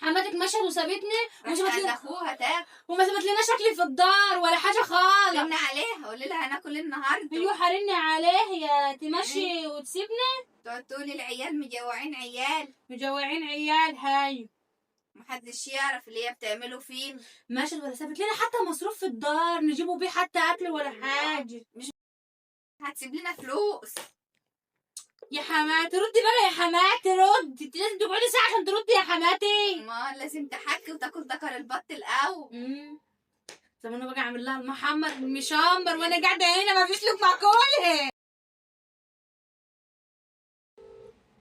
حماتك مشت وسابتني مش عند اخوها تاك وما سابتلناش اكل في الدار ولا حاجه خالص. رن عليها قولي لها هناكل النهارده. ايوه حرني عليه يا تمشي وتسيبني. تقعد تقولي العيال مجوعين عيال. مجوعين عيال هاي. محدش يعرف اللي هي بتعمله فين. مشت ولا سابت لنا حتى مصروف في الدار نجيبه بيه حتى اكل ولا حاجه. هتسيب لنا فلوس. يا حماتي ردي بقى يا حماتي ردي. انت لازم تقعدي ساعه عشان تردي يا حماتي. ما لازم تحكي وتاكل ذكر البط الاول. طب انا بقى اعمل لها المحمر المشمر وانا قاعده هنا ما فيش لك معقوله.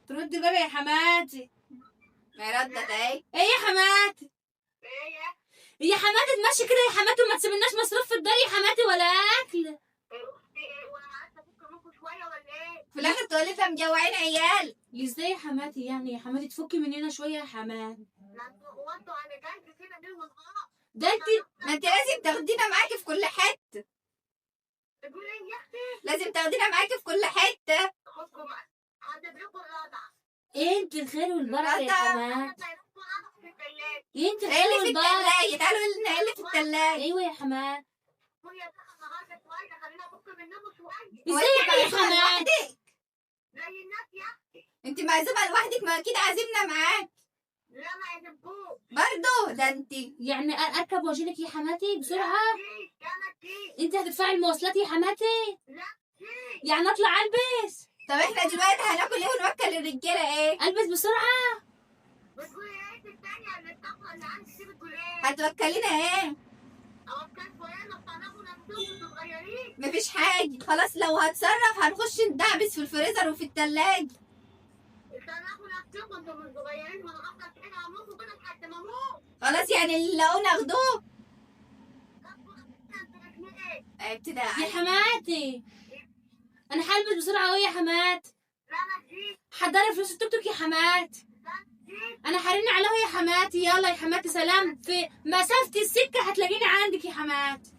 تردي بقى يا حماتي. ما ردت اهي. ايه يا حماتي؟ يا حماتي تمشي كده يا حماتي وما تسيبلناش مصروف في الدار يا حماتي ولا اكل. في الاخر تقولي لها مجوعين عيال. ازاي يا حماتي يعني يا حماتي تفكي مننا شويه يا حماتي. ده انت ما انت لازم تاخدينا معاكي في كل حته. لازم تاخدينا معاكي في كل حته. انت الخير والبركه يا حماتي. انت ايه الخير اللي في والبركه. التلاجة؟ تعالوا لنا ايه اللي في التلاجة. ايوه يا حماتي. هو ازاي انت يا معزومة حماتي؟ لوحدك؟ انت معزومة لوحدك ما اكيد عازمنا معاك. برضه ده انت. يعني اركب واجيلك يا حماتي بسرعه. انت هتدفعي المواصلات يا حماتي. يعني اطلع البس. طب احنا دلوقتي هناكل ايه ونوكل الرجاله ايه؟ البس بسرعه. هتوكلينا ايه؟ مفيش حاجة خلاص. لو هتصرف هنخش ندعبس في الفريزر وفي التلاجة. خلاص يعني اللي لقوه ناخدوه. ابتدى يا حماتي انا هلبس بسرعه اهو يا حماتي. حضري فلوس التوك توك يا حماتي. انا هرن عليه يا حماتي. يلا يا حماتي سلام. في مسافه السكه هتلاقيني عندك يا حماتي.